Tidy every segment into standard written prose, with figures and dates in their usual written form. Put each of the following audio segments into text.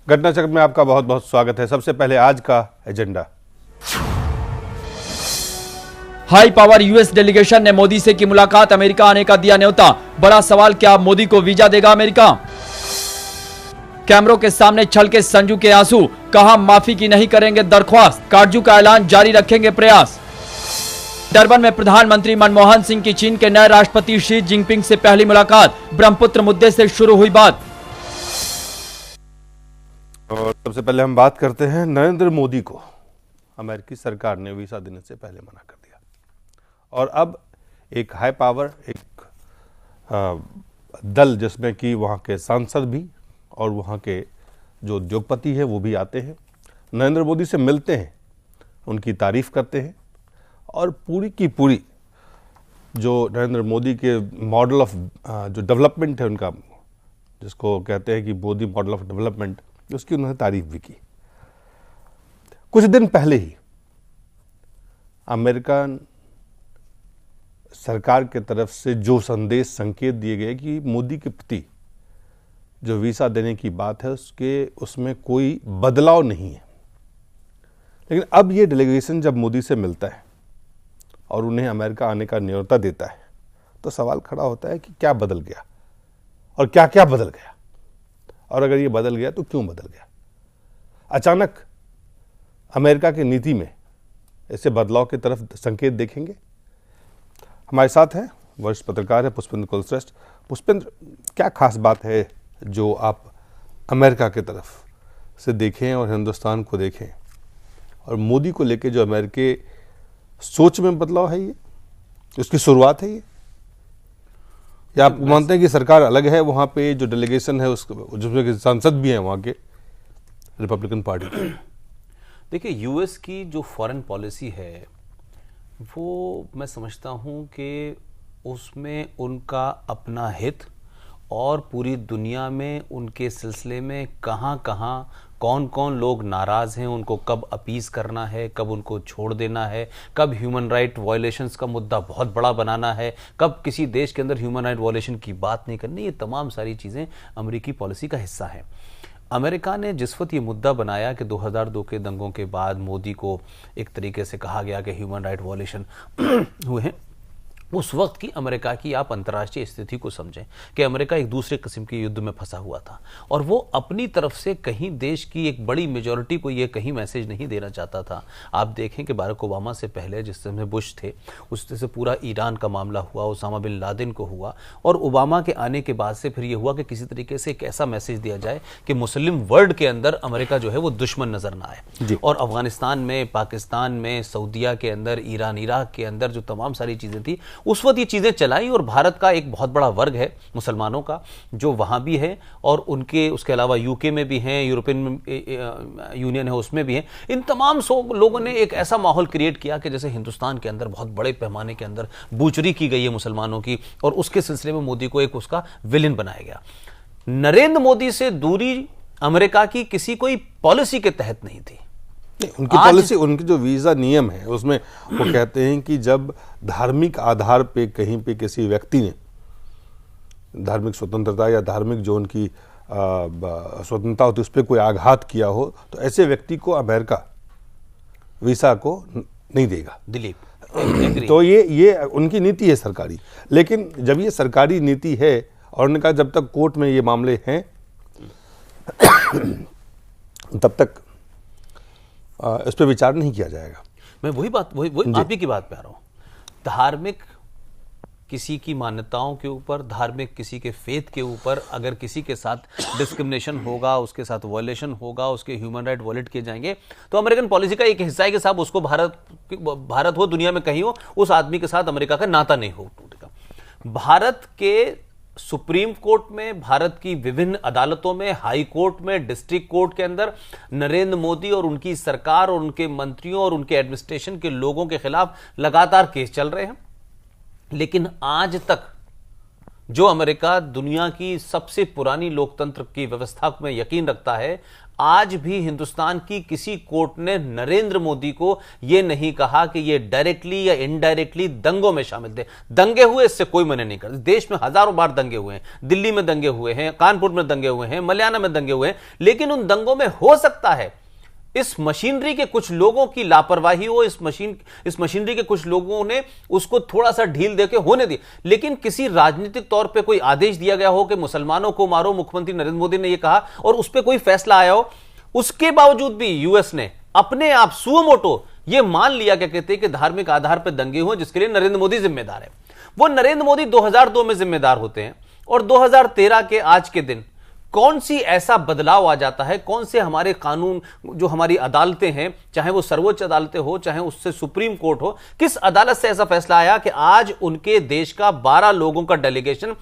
घटना चक्र में आपका बहुत बहुत स्वागत है। सबसे पहले आज का agenda. High power US delegation ने मोदी से की मुलाकात, अमेरिका आने का दिया न्योता। बड़ा सवाल, क्या मोदी को वीजा देगा अमेरिका? कैमरों के सामने छलके संजू के आंसू, कहा माफी की नहीं करेंगे दरख्वास्त, काटजू का ऐलान जारी रखेंगे प्रयास। डरबन में प्रधानमंत्री मनमोहन सिंह की चीन के नए राष्ट्रपति शी जिनपिंग से पहली मुलाकात, ब्रह्मपुत्र मुद्दे से शुरू हुई बात। और सबसे पहले हम बात करते हैं नरेंद्र मोदी को अमेरिकी सरकार ने वीजा देने से पहले मना कर दिया और अब एक हाई पावर एक दल जिसमें कि वहाँ के सांसद भी और वहाँ के जो उद्योगपति है वो भी आते हैं, नरेंद्र मोदी से मिलते हैं, उनकी तारीफ करते हैं और पूरी की पूरी जो नरेंद्र मोदी के मॉडल ऑफ जो डेवलपमेंट है उनका, जिसको कहते हैं कि मोदी मॉडल ऑफ डेवलपमेंट, उसकी उन्होंने तारीफ भी की। कुछ दिन पहले ही अमेरिकन सरकार के तरफ से जो संदेश संकेत दिए गए कि मोदी के प्रति जो वीजा देने की बात है उसमें कोई बदलाव नहीं है। लेकिन अब ये डेलीगेशन जब मोदी से मिलता है और उन्हें अमेरिका आने का न्योता देता है तो सवाल खड़ा होता है कि क्या बदल गया और क्या क्या बदल गया, और अगर ये बदल गया तो क्यों बदल गया। अचानक अमेरिका की नीति में ऐसे बदलाव की तरफ संकेत देखेंगे। हमारे साथ हैं वरिष्ठ पत्रकार है पुष्पेंद्र कुलश्रेष्ठ। पुष्पेंद्र, क्या खास बात है जो आप अमेरिका की तरफ से देखें और हिंदुस्तान को देखें और मोदी को लेकर जो अमेरिकी सोच में बदलाव है, ये उसकी शुरुआत है ये, या आप मानते हैं कि सरकार अलग है, वहाँ पे जो डेलीगेशन है जिसमें सांसद भी हैं वहाँ के रिपब्लिकन पार्टी के? देखिए, यूएस की जो फॉरेन पॉलिसी है वो मैं समझता हूँ कि उसमें उनका अपना हित और पूरी दुनिया में उनके सिलसिले में कहाँ कहाँ कौन कौन लोग नाराज़ हैं, उनको कब अपीज़ करना है, कब उनको छोड़ देना है, कब ह्यूमन राइट वायलेशंस का मुद्दा बहुत बड़ा बनाना है, कब किसी देश के अंदर ह्यूमन राइट वायलेशन की बात नहीं करनी, ये तमाम सारी चीज़ें अमेरिकी पॉलिसी का हिस्सा हैं। अमेरिका ने जिस वक्त ये मुद्दा बनाया कि 2002 के दंगों के बाद मोदी को एक तरीके से कहा गया कि ह्यूमन राइट वायलेशन हुए हैं, उस वक्त की अमेरिका की आप अंतर्राष्ट्रीय स्थिति को समझें कि अमेरिका एक दूसरे किस्म के युद्ध में फंसा हुआ था और वो अपनी तरफ से कहीं देश की एक बड़ी मेजॉरिटी को ये कहीं मैसेज नहीं देना चाहता था। आप देखें कि बाराक ओबामा से पहले जिस समय बुश थे उस से पूरा ईरान का मामला हुआ, उसामा बिन लादेन को हुआ, और ओबामा के आने के बाद से फिर ये हुआ कि किसी तरीके से एक ऐसा मैसेज दिया जाए कि मुस्लिम वर्ल्ड के अंदर अमेरिका जो है वो दुश्मन नजर ना आए। और अफगानिस्तान में, पाकिस्तान में, सऊदीया के अंदर, ईरान इराक के अंदर जो तमाम सारी चीज़ें थी उस वक्त ये चीज़ें चलाई। और भारत का एक बहुत बड़ा वर्ग है मुसलमानों का जो वहाँ भी है और उनके उसके अलावा यूके में भी हैं, यूरोपियन यूनियन है उसमें भी हैं। इन तमाम लोगों ने एक ऐसा माहौल क्रिएट किया कि जैसे हिंदुस्तान के अंदर बहुत बड़े पैमाने के अंदर बूचरी की गई है मुसलमानों की, और उसके सिलसिले में मोदी को एक उसका विलेन बनाया गया। नरेंद्र मोदी से दूरी अमेरिका की किसी कोई पॉलिसी के तहत नहीं थी। उनकी पॉलिसी, उनके जो वीज़ा नियम है उसमें वो कहते हैं कि जब धार्मिक आधार पे कहीं पे किसी व्यक्ति ने धार्मिक स्वतंत्रता या धार्मिक जो उनकी स्वतंत्रता होती है उस पर कोई आघात किया हो तो ऐसे व्यक्ति को अमेरिका वीज़ा को नहीं देगा। दिलीप तो ये उनकी नीति है सरकारी। लेकिन जब ये सरकारी नीति है और उन्होंने कहा जब तक कोर्ट में ये मामले हैं तब तक इस पर विचार नहीं किया जाएगा। मैं वही आप ही की बात पे आ रहा हूँ। धार्मिक किसी की मान्यताओं के ऊपर, धार्मिक किसी के फेथ के ऊपर अगर किसी के साथ डिस्क्रिमिनेशन होगा, उसके साथ वायलेशन होगा, उसके ह्यूमन राइट वायलेट किए जाएंगे, तो अमेरिकन पॉलिसी का एक हिस्सा है कि साहब उसको भारत हो, दुनिया में कहीं हो, उस आदमी के साथ अमेरिका का नाता नहीं हो टूटेगा। भारत के सुप्रीम कोर्ट में, भारत की विभिन्न अदालतों में, हाई कोर्ट में, डिस्ट्रिक्ट कोर्ट के अंदर नरेंद्र मोदी और उनकी सरकार और उनके मंत्रियों और उनके एडमिनिस्ट्रेशन के लोगों के खिलाफ लगातार केस चल रहे हैं। लेकिन आज तक जो अमेरिका दुनिया की सबसे पुरानी लोकतंत्र की व्यवस्था में यकीन रखता है, आज भी हिंदुस्तान की किसी कोर्ट ने नरेंद्र मोदी को यह नहीं कहा कि ये डायरेक्टली या इनडायरेक्टली दंगों में शामिल थे। दंगे हुए, इससे कोई मना नहीं करता। देश में हजारों बार दंगे हुए हैं, दिल्ली में दंगे हुए हैं, कानपुर में दंगे हुए हैं, मलयाना में दंगे हुए हैं, लेकिन उन दंगों में हो सकता है इस मशीनरी के कुछ लोगों की लापरवाही हो, इस मशीनरी के कुछ लोगों ने उसको थोड़ा सा ढील देके होने दी, लेकिन किसी राजनीतिक तौर पे कोई आदेश दिया गया हो कि मुसलमानों को मारो, मुख्यमंत्री नरेंद्र मोदी ने यह कहा और उस पर कोई फैसला आया हो, उसके बावजूद भी यूएस ने अपने आप सुओ मोटो यह मान लिया क्या कहते हैं कि धार्मिक आधार पर दंगे हुए जिसके लिए नरेंद्र मोदी जिम्मेदार है। वो नरेंद्र मोदी 2002 में जिम्मेदार होते हैं और 2013 के आज के दिन कौन सी ऐसा बदलाव आ जाता है, कौन से हमारे कानून, जो हमारी अदालतें हैं, चाहे वो सर्वोच्च अदालतें हो, चाहे उससे सुप्रीम कोर्ट हो, किस अदालत से ऐसा फैसला आया कि आज उनके देश का 12 लोगों का डेलीगेशन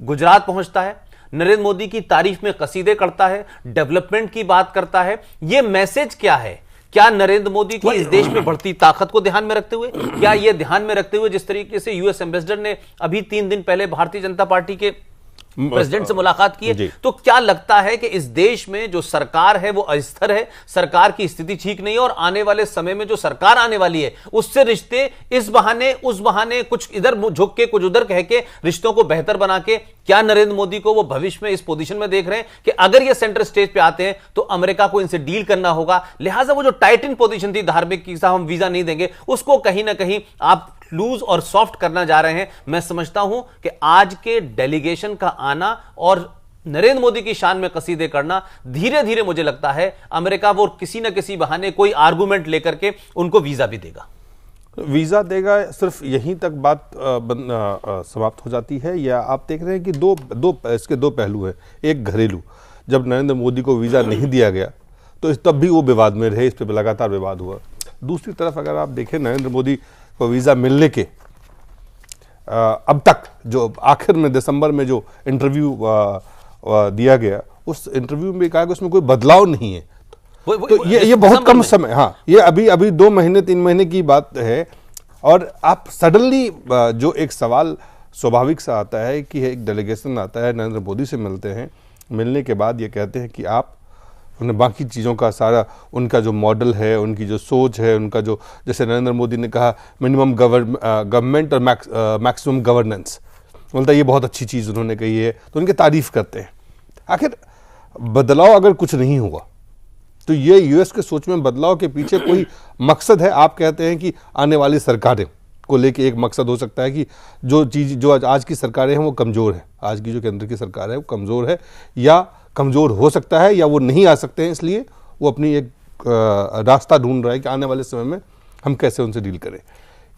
गुजरात पहुंचता है, नरेंद्र मोदी की तारीफ में कसीदे करता है, डेवलपमेंट की बात करता है। यह मैसेज क्या है? क्या नरेंद्र मोदी की इस देश में बढ़ती ताकत को ध्यान में रखते हुए, क्या यह ध्यान में रखते हुए जिस तरीके से यूएस एम्बेसडर ने अभी 3 दिन पहले भारतीय जनता पार्टी के प्रेसिडेंट से मुलाकात की है, तो क्या लगता है कि इस देश में जो सरकार है वो अस्थिर है, सरकार की स्थिति ठीक नहीं है और आने वाले समय में जो सरकार आने वाली है उससे रिश्ते इस बहाने उस बहाने, कुछ इधर झुक के कुछ उधर कह के रिश्तों को बेहतर बना के, क्या नरेंद्र मोदी को वो भविष्य में इस पोजीशन में देख रहे हैं कि अगर ये सेंटर स्टेज पे आते हैं तो अमेरिका को इनसे डील करना होगा, लिहाजा वो जो टाइट इन पोजीशन थी धार्मिक की साहब हम वीजा नहीं देंगे, उसको कहीं ना कहीं आप लूज और सॉफ्ट करना जा रहे हैं। मैं समझता हूं कि आज के डेलीगेशन का आना और नरेंद्र मोदी की शान में कसीदे करना धीरे धीरे मुझे लगता है अमेरिका वो किसी न किसी बहाने कोई आर्गुमेंट लेकर के उनको वीजा भी देगा। वीजा देगा, सिर्फ यहीं तक बात समाप्त हो जाती है, या आप देख रहे हैं कि इसके दो पहलू हैं। एक घरेलू, जब नरेंद्र मोदी को वीजा नहीं दिया गया तो तब भी वो विवाद में रहे, इस पर लगातार विवाद हुआ। दूसरी तरफ अगर आप देखें नरेंद्र मोदी को वीजा मिलने के अब तक जो आखिर में दिसंबर में जो इंटरव्यू दिया गया, उस इंटरव्यू में कहा कि उसमें कोई बदलाव नहीं है। तो ये बहुत कम समय, हाँ, ये अभी 2 महीने 3 महीने की बात है, और आप सडनली जो एक सवाल स्वाभाविक सा आता है कि एक डेलीगेशन आता है, नरेंद्र मोदी से मिलते हैं, मिलने के बाद ये कहते हैं कि आप उन्हें बाकी चीज़ों का सारा उनका जो मॉडल है, उनकी जो सोच है, उनका जो, जैसे नरेंद्र मोदी ने कहा मिनिमम गवर्नमेंट और मैक्सिमम गवर्नेंस, बोलता है ये बहुत अच्छी चीज़ उन्होंने कही है, तो उनकी तारीफ करते हैं। आखिर बदलाव अगर कुछ नहीं हुआ तो ये यूएस के सोच में बदलाव के पीछे कोई मकसद है। आप कहते हैं कि आने वाली सरकारें को लेके एक मकसद हो सकता है कि जो चीज़ जो आज की सरकारें हैं वो कमज़ोर है, आज की जो केंद्र की सरकार है वो कमज़ोर है, या कमज़ोर हो सकता है, या वो नहीं आ सकते हैं, इसलिए वो अपनी एक रास्ता ढूंढ रहा है कि आने वाले समय में हम कैसे उनसे डील करें।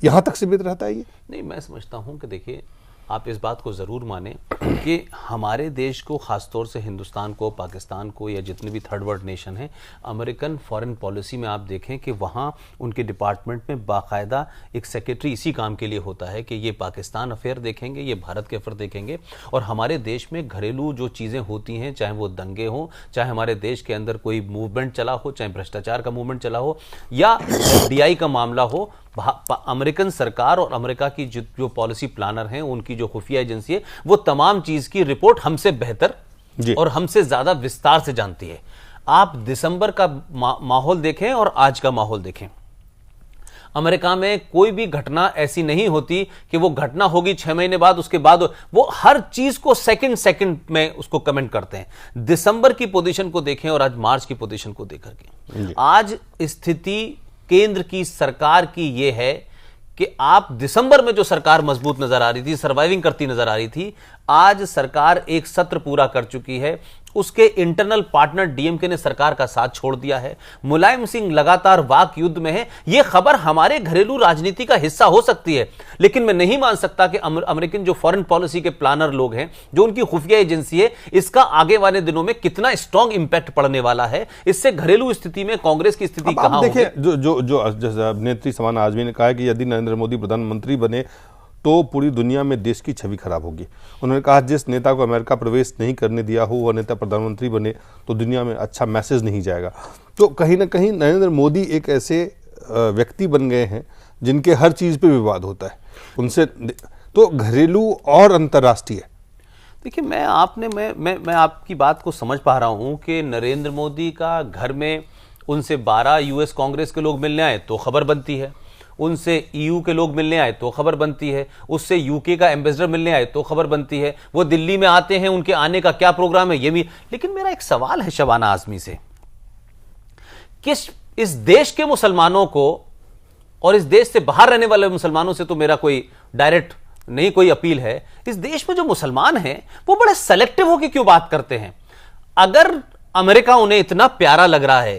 यहाँ तक सीमित रहता है ये? नहीं, मैं समझता हूँ कि देखिए, आप इस बात को ज़रूर माने कि हमारे देश को, ख़ासतौर से हिंदुस्तान को, पाकिस्तान को, या जितने भी थर्ड वर्ल्ड नेशन हैं, अमेरिकन फॉरेन पॉलिसी में आप देखें कि वहाँ उनके डिपार्टमेंट में बाकायदा एक सेक्रेटरी इसी काम के लिए होता है कि ये पाकिस्तान अफेयर देखेंगे, ये भारत के अफेयर देखेंगे, और हमारे देश में घरेलू जो चीज़ें होती हैं, चाहे वो दंगे हों, चाहे हमारे देश के अंदर कोई मूवमेंट चला हो, चाहे भ्रष्टाचार का मूवमेंट चला हो, या FDI का मामला हो, अमेरिकन सरकार और अमेरिका की जो पॉलिसी प्लानर हैं, उनकी जो खुफिया एजेंसी है, वो तमाम चीज की रिपोर्ट हमसे बेहतर और हमसे ज्यादा विस्तार से जानती है। आप दिसंबर का माहौल देखें और आज का माहौल देखें, अमेरिका में कोई भी घटना ऐसी नहीं होती कि वो घटना होगी 6 महीने बाद, उसके बाद वो हर चीज को सेकंड में उसको कमेंट करते हैं। दिसंबर की पोजीशन को देखें और आज मार्च की पोजीशन को देख करके, आज स्थिति केंद्र की सरकार की यह है कि आप दिसंबर में जो सरकार मजबूत नजर आ रही थी, सर्वाइविंग करती नजर आ रही थी, आज सरकार एक सत्र पूरा कर चुकी है, उसके इंटरनल पार्टनर डीएमके ने सरकार का साथ छोड़ दिया है, मुलायम सिंह लगातार वाक युद्ध में है। यह खबर हमारे घरेलू राजनीति का हिस्सा हो सकती है, लेकिन मैं नहीं मान सकता कि अमेरिकन जो फॉरेन पॉलिसी के प्लानर लोग हैं, जो उनकी खुफिया एजेंसी है, इसका आगे वाले दिनों में कितना स्ट्रांग इंपैक्ट पड़ने वाला है। इससे घरेलू स्थिति में कांग्रेस की स्थिति कहां होगी? देखिए, जो अभिनेत्री समान आजमी ने कहा है कि यदि नरेंद्र मोदी प्रधानमंत्री बने तो पूरी दुनिया में देश की छवि खराब होगी। उन्होंने कहा जिस नेता को अमेरिका प्रवेश नहीं करने दिया हो वह नेता प्रधानमंत्री बने तो दुनिया में अच्छा मैसेज नहीं जाएगा। तो कहीं ना कहीं नरेंद्र मोदी एक ऐसे व्यक्ति बन गए हैं जिनके हर चीज़ पे विवाद होता है उनसे। तो घरेलू और अंतर्राष्ट्रीय देखिए, मैं आपकी बात को समझ पा रहा हूं कि नरेंद्र मोदी का घर में उनसे 12 यूएस कांग्रेस के लोग मिलने आए तो खबर बनती है, उनसे ईयू के लोग मिलने आए तो खबर बनती है, उससे यूके का एम्बेसडर मिलने आए तो खबर बनती है, वो दिल्ली में आते हैं, उनके आने का क्या प्रोग्राम है ये भी। लेकिन मेरा एक सवाल है शबाना आजमी से, किस इस देश के मुसलमानों को और इस देश से बाहर रहने वाले मुसलमानों से तो मेरा कोई डायरेक्ट नहीं कोई अपील है, इस देश में जो मुसलमान हैं वो बड़े सेलेक्टिव होकर क्यों बात करते हैं? अगर अमेरिका उन्हें इतना प्यारा लग रहा है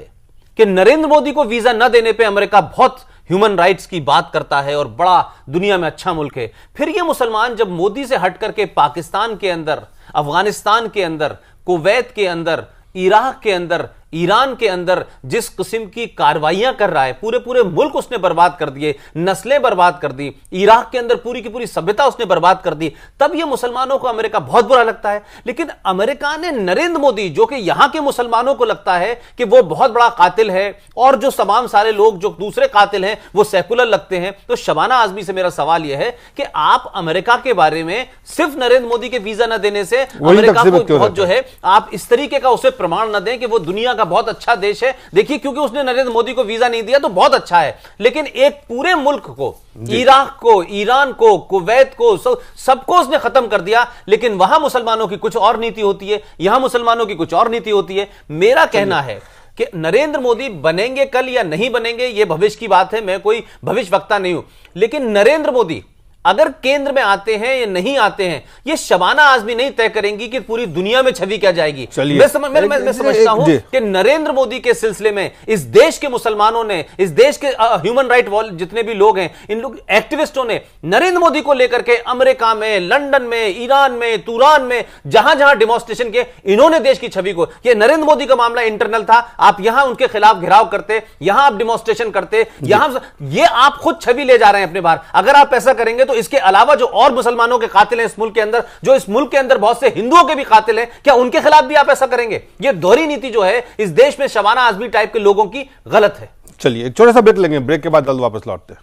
कि नरेंद्र मोदी को वीजा न देने पे अमेरिका बहुत ह्यूमन राइट्स की बात करता है और बड़ा दुनिया में अच्छा मुल्क है, फिर ये मुसलमान जब मोदी से हट करके पाकिस्तान के अंदर, अफगानिस्तान के अंदर, कुवैत के अंदर, इराक के अंदर, ईरान के अंदर जिस किस्म की कार्रवाइयां कर रहा है, पूरे पूरे मुल्क उसने बर्बाद कर दिए, नस्लें बर्बाद कर दी, इराक के अंदर पूरी की पूरी सभ्यता उसने बर्बाद कर दी, तब ये मुसलमानों को अमेरिका बहुत बुरा लगता है। लेकिन अमेरिका ने नरेंद्र मोदी, जो कि यहां के मुसलमानों को लगता है कि वो बहुत बड़ा कातिल है और जो तमाम सारे लोग जो दूसरे कातिल हैं वो सेकुलर लगते हैं, तो शबाना आजमी से मेरा सवाल यह है कि आप अमेरिका के बारे में सिर्फ नरेंद्र मोदी के वीजा न देने से अमेरिका को बहुत जो है आप इस तरीके का उसे प्रमाण न दें कि वो दुनिया का बहुत अच्छा देश है। देखिए, क्योंकि उसने नरेंद्र मोदी को वीजा नहीं दिया तो बहुत अच्छा है, लेकिन एक पूरे मुल्क को, इराक को, ईरान को, कुवैत को, सबको उसने खत्म कर दिया। लेकिन वहां मुसलमानों की कुछ और नीति होती है, यहां मुसलमानों की कुछ और नीति होती है। मेरा कहना है कि नरेंद्र मोदी बनेंगे कल या नहीं बनेंगे यह भविष्य की बात है, मैं कोई भविष्यवक्ता नहीं हूं, लेकिन नरेंद्र मोदी अगर केंद्र में आते हैं या नहीं आते हैं ये शबाना आजमी नहीं तय करेंगी कि पूरी दुनिया में छवि क्या जाएगी। मैं समझता हूं कि नरेंद्र मोदी के सिलसिले में इस देश के मुसलमानों ने, इस देश के ह्यूमन राइट जितने भी लोग हैं, इन लोग एक्टिविस्टों ने नरेंद्र मोदी को लेकर के अमेरिका में, लंदन में, ईरान में, तुरान में, जहां जहां डिमॉन्स्ट्रेशन किए, इन्होंने देश की छवि को, ये नरेंद्र मोदी का मामला इंटरनल था, आप यहां उनके खिलाफ घेराव करते, यहां आप डिमॉन्स्ट्रेशन करते, यहां ये आप खुद छवि ले जा रहे हैं अपने बाहर। अगर आप ऐसा करेंगे तो इसके अलावा जो और मुसलमानों के कातिल हैं इस मुल्क के अंदर, जो इस मुल्क के अंदर बहुत से हिंदुओं के भी कातिल हैं, क्या उनके खिलाफ भी आप ऐसा करेंगे? ये दोहरी नीति जो है इस देश में शबाना आजमी टाइप के लोगों की गलत है। चलिए एक छोटा सा ब्रेक लेंगे, ब्रेक के बाद जल्द वापस लौटते हैं।